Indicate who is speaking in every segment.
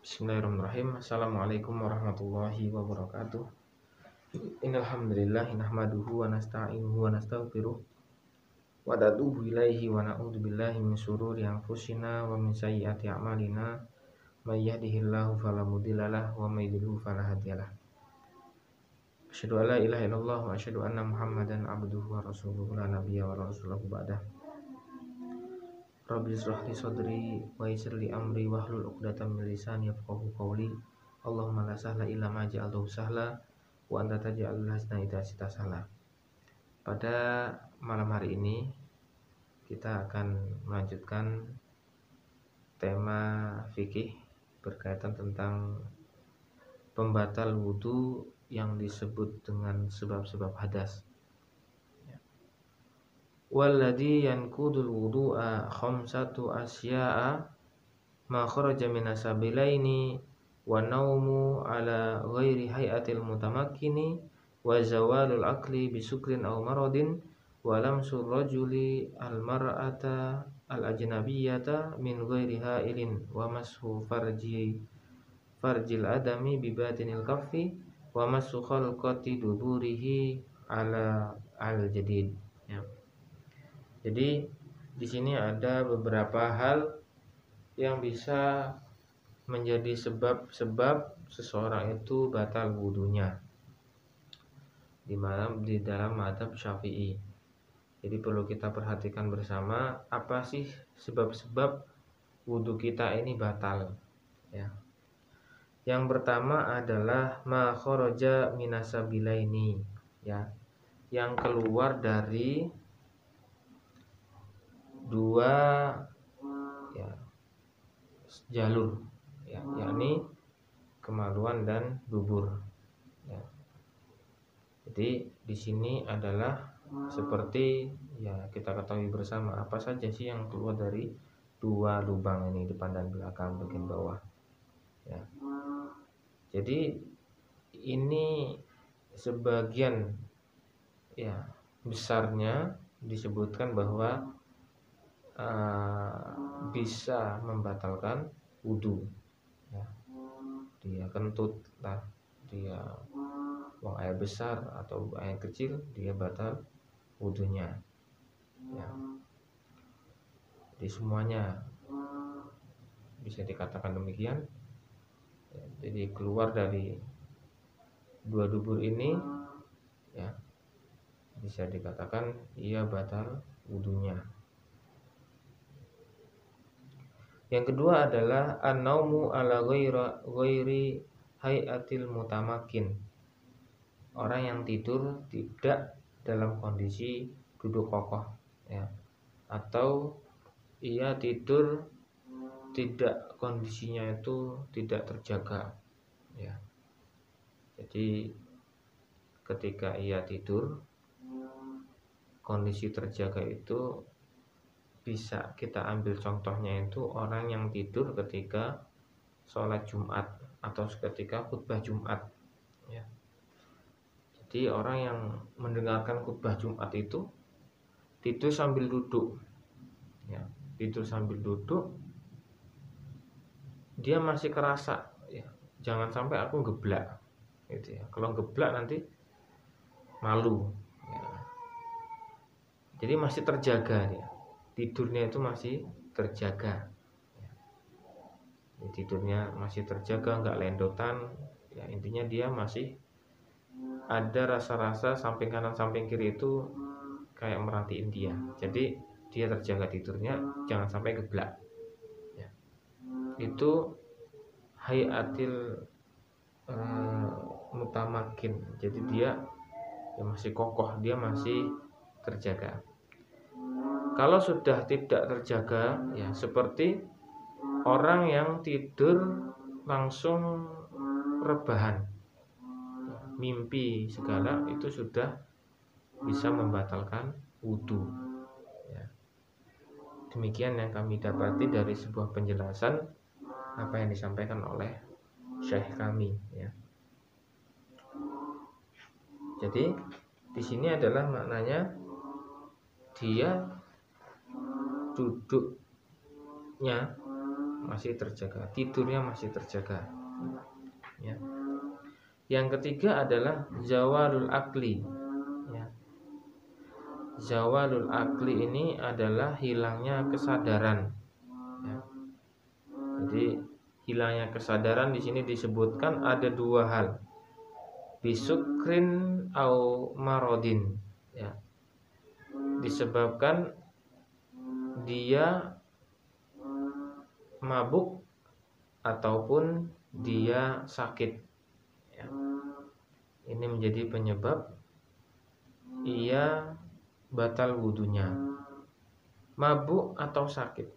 Speaker 1: Bismillahirrahmanirrahim. Assalamualaikum warahmatullahi wabarakatuh. Innal hamdalillah nahmaduhu wa nasta'inuhu wa nastaghfiruh wa natubu ilaihi wa na'udzu billahi min syururi anfusina wa min sayyiati a'malina. May yahdihillahu fala mudhillalah wa may yudhlil fala hadiyalah. Asyhadu an la ilaha illallah wa asyhadu anna Muhammadan abduhu wa rasuluhu la nabiyya wa rasulahu ba'dah. Rabbi shrah li sadri wa yassir li amri wahlul 'uqdatam min lisani yafqahu qawli. Allahumma la sahla illa ma ja'altahu sahla wa anta taj'alul hazna idza syi'ta sahla. Pada malam hari ini kita akan melanjutkan tema fikih berkaitan tentang pembatal wudu yang disebut dengan sebab-sebab hadas. Walladhi yanqudul wudu'a khamsatu asya'a ma kharaja minas sabilaini wa naumu ala ghairi hay'atil mutamakkini wa zawalul aqli bisukrin aw maradin wa lamsul rajuli al mar'ata al ajnabiyyata min ghairi ha'ilin wa mashu farjil adami bi batinil kaffi wa mashu khalqati duburihi ala al jadid. Ya. Jadi di sini ada beberapa hal yang bisa menjadi sebab-sebab seseorang itu batal wudunya di dalam mazhab Syafi'i. Jadi perlu kita perhatikan bersama apa sih sebab-sebab wudu kita ini batal. Ya. Yang pertama adalah ma kharaja minasabilaini, ya, yang keluar dari dua jalur, yakni kemaluan dan dubur. Ya. Jadi di sini adalah seperti kita ketahui bersama apa saja sih yang keluar dari dua lubang ini, depan dan belakang bagian bawah. Ya. Jadi ini sebagian besarnya disebutkan bahwa bisa membatalkan wudu. Ya. Dia kentut lah, dia buang air besar atau air kecil, dia batal wudunya. Ya. Jadi semuanya bisa dikatakan demikian. Ya, jadi keluar dari dua dubur ini, ya, bisa dikatakan ia batal wudunya. Yang kedua adalah an-naumu ala ghairi hay'atil mutamakin. Orang yang tidur tidak dalam kondisi duduk kokoh, ya, atau ia tidur tidak, kondisinya itu tidak terjaga, ya. Jadi ketika ia tidur, kondisi terjaga itu bisa kita ambil contohnya itu orang yang tidur ketika sholat Jumat atau ketika khutbah Jumat. Ya. Jadi orang yang mendengarkan khutbah Jumat itu tidur sambil duduk. Ya. Tidur sambil duduk, dia masih kerasa. Ya. Jangan sampai aku geblak. Gitu ya. Kalau geblak nanti malu. Ya. Jadi masih terjaga dia. Tidurnya itu masih terjaga, ya, tidurnya masih terjaga, nggak lendotan, ya, intinya dia masih ada rasa-rasa samping kanan samping kiri itu kayak merhatiin dia, jadi dia terjaga tidurnya, jangan sampai geblak. Ya. Itu hayatil mutamakin, jadi dia masih kokoh, dia masih terjaga. Kalau sudah tidak terjaga, ya seperti orang yang tidur langsung rebahan, mimpi segala, itu sudah bisa membatalkan wudu. Ya. Demikian yang kami dapati dari sebuah penjelasan apa yang disampaikan oleh syekh kami. Ya. Jadi di sini adalah maknanya dia duduknya masih terjaga, tidurnya masih terjaga. Ya. Yang ketiga adalah zawalul akli. Ya. Zawalul akli ini adalah hilangnya kesadaran. Ya. Jadi hilangnya kesadaran di sini disebutkan ada dua hal, bisukrin au marodin. Ya. Disebabkan dia mabuk ataupun dia sakit. Ya. Ini menjadi penyebab ia batal wudunya. Mabuk atau sakit.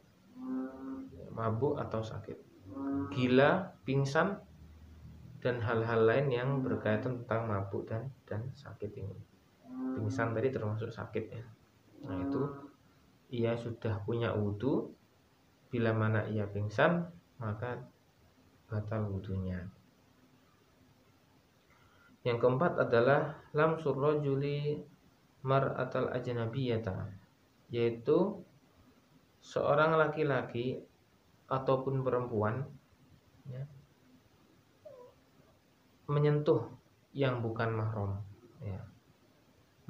Speaker 1: Mabuk atau sakit. Gila, pingsan, dan hal-hal lain yang berkaitan tentang mabuk dan sakit ini. Pingsan tadi termasuk sakit ya. Nah itu ia sudah punya wudu. Bila mana ia pingsan, maka batal wudunya. Yang keempat adalah lamsur rajuli mar'atal ajnabiyata, yaitu seorang laki-laki ataupun perempuan ya, menyentuh yang bukan mahram ya,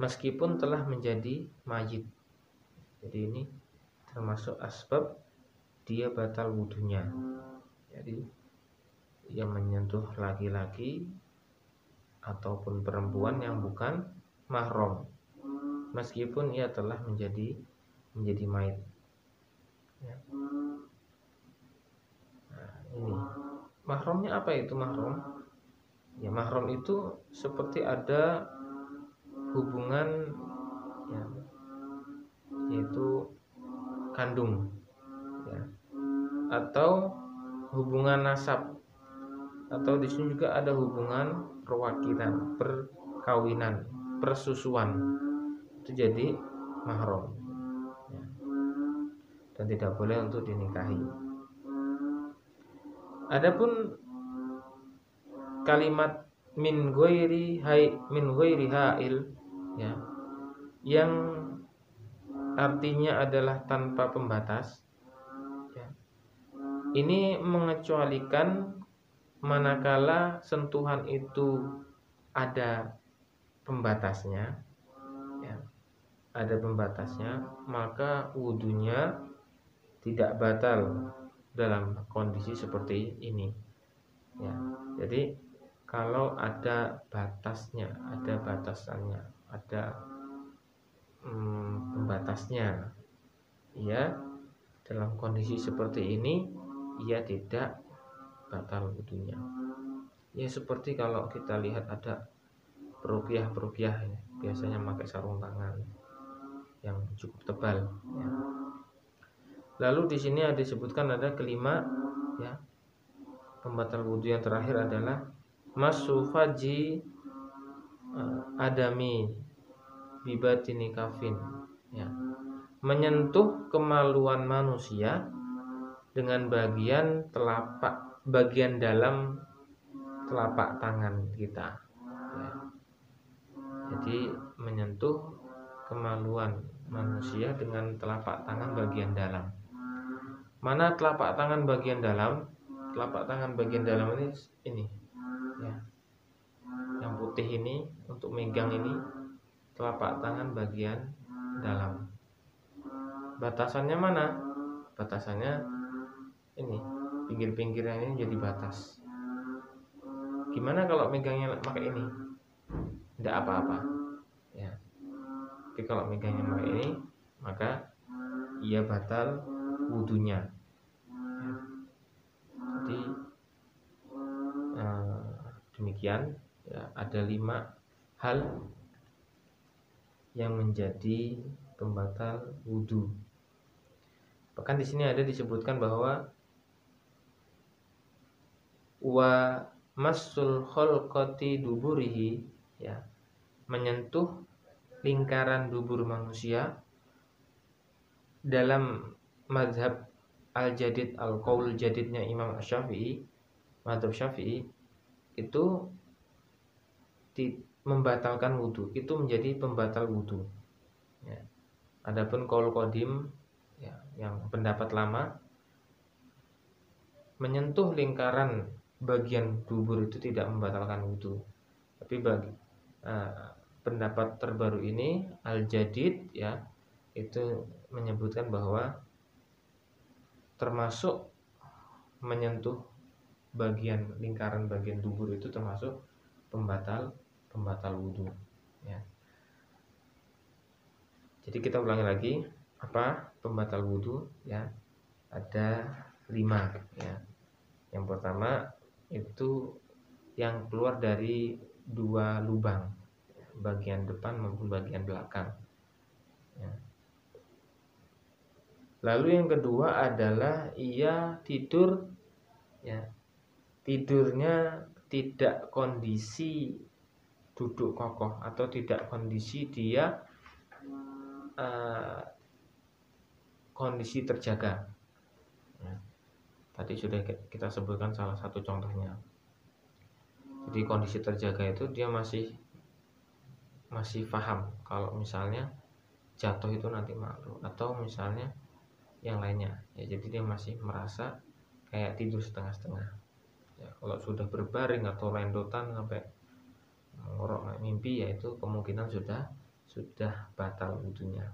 Speaker 1: meskipun telah menjadi mayit. Jadi ini termasuk asbab dia batal wudunya. Jadi yang menyentuh laki-laki ataupun perempuan yang bukan mahram, meskipun ia telah menjadi mayit. Ya. Nah, ini mahramnya apa itu mahram? Ya, mahram itu seperti ada hubungan ya, yaitu kandung ya, atau hubungan nasab, atau di sini juga ada hubungan perwakilan, perkawinan, persusuan. Itu jadi mahram ya, dan tidak boleh untuk dinikahi. Adapun kalimat min ghairi hail ya, yang artinya adalah tanpa pembatas ya, ini mengecualikan manakala sentuhan itu ada pembatasnya ya, ada pembatasnya, maka wudunya tidak batal dalam kondisi seperti ini ya. Jadi kalau ada batasnya, ada batasannya, ada pembatasnya ya, dalam kondisi seperti ini ia tidak batal wudunya. Ya seperti kalau kita lihat ada peruqyah ya, biasanya pakai sarung tangan yang cukup tebal ya. Lalu di sini ada disebutkan ada kelima ya, pembatal wudu yang terakhir adalah masu faji adami bibatini kafin ya, menyentuh kemaluan manusia dengan bagian dalam telapak tangan kita ya. Jadi menyentuh kemaluan manusia dengan telapak tangan bagian dalam. Mana telapak tangan bagian dalam? Telapak tangan bagian dalam ini ya, yang putih ini untuk megang ini telapak tangan bagian dalam. Batasannya mana? Batasannya ini, pinggir-pinggirnya ini jadi batas. Gimana kalau megangnya pakai ini? Tidak apa-apa ya. Tapi kalau megangnya pakai ini, maka ia batal wudunya ya. Jadi demikian ya, ada 5 hal yang menjadi pembatal wudu. Bahkan di sini ada disebutkan bahwa wa massul khalqati duburihi ya, menyentuh lingkaran dubur manusia dalam mazhab al-jadid, al-qaul jadidnya Imam Syafi'i, mazhab Syafi'i itu membatalkan wudu, itu menjadi pembatal wudu ya. Adapun qaul qadim ya, yang pendapat lama menyentuh lingkaran bagian dubur itu tidak membatalkan wudhu. Tapi pendapat terbaru ini Al-Jadid ya itu menyebutkan bahwa termasuk menyentuh lingkaran bagian dubur itu termasuk pembatal wudhu ya. Jadi kita ulangi lagi apa pembatal wudhu ya, ada 5 ya. Yang pertama itu yang keluar dari 2 lubang, bagian depan maupun bagian belakang ya. Lalu yang kedua adalah ia tidur ya, tidurnya tidak kondisi duduk kokoh atau tidak kondisi dia kondisi terjaga ya. Tadi sudah kita sebutkan salah satu contohnya. Jadi kondisi terjaga itu dia masih paham kalau misalnya jatuh itu nanti malu, atau misalnya yang lainnya ya. Jadi dia masih merasa kayak tidur setengah-setengah ya. Kalau sudah berbaring atau lendotan sampai ngorok mimpi, yaitu kemungkinan sudah batal wudhunya.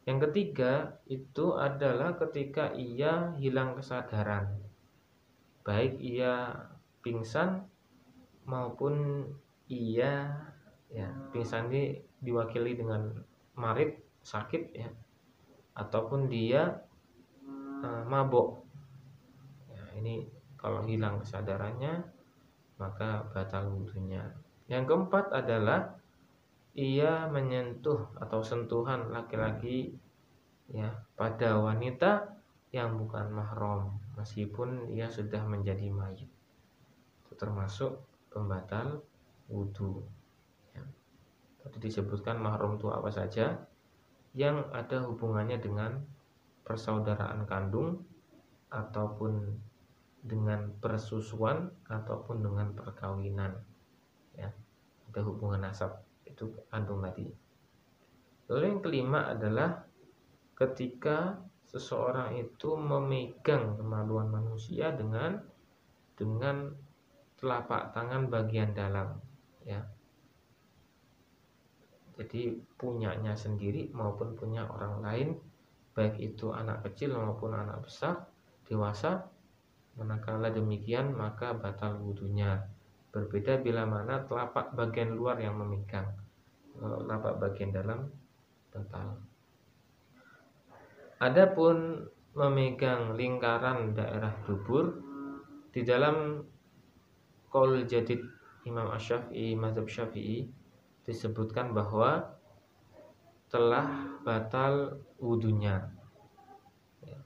Speaker 1: Yang ketiga itu adalah ketika ia hilang kesadaran, baik ia pingsan maupun ia ya, pingsan ini diwakili dengan marid, sakit ya, ataupun dia mabok ya. Ini kalau hilang kesadarannya maka batal wudhunya. Yang keempat adalah ia menyentuh atau sentuhan laki-laki ya pada wanita yang bukan mahram meskipun ia sudah menjadi mayit. Itu termasuk pembatal wudhu ya. Tadi disebutkan mahram itu apa saja, yang ada hubungannya dengan persaudaraan kandung ataupun dengan persusuan ataupun dengan perkawinan ya, ada hubungan nasab, itu kandung tadi. Lalu yang kelima adalah ketika seseorang itu memegang kemaluan manusia dengan telapak tangan bagian dalam ya. Jadi punyanya sendiri maupun punya orang lain, baik itu anak kecil maupun anak besar, dewasa, manakala demikian maka batal wudhunya. Berbeda bila mana telapak bagian luar yang memegang, telapak bagian dalam batal. Adapun memegang lingkaran daerah dubur, di dalam qaul jadid Imam Asy-Syafi'i, mazhab Syafi'i, disebutkan bahwa telah batal wudhunya ya.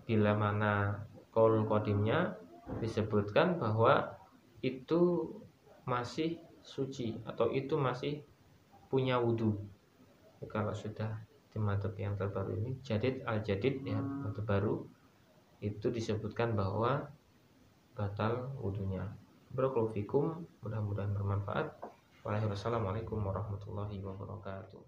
Speaker 1: Bila mana qaul qadimnya disebutkan bahwa itu masih suci atau itu masih punya wudhu. Kalau sudah di mazhab yang terbaru ini Jadid Al-Jadid ya, mazhab baru, itu disebutkan bahwa batal wudhunya. Barakallahu fikum, mudah-mudahan bermanfaat. Wassalamualaikum warahmatullahi wabarakatuh.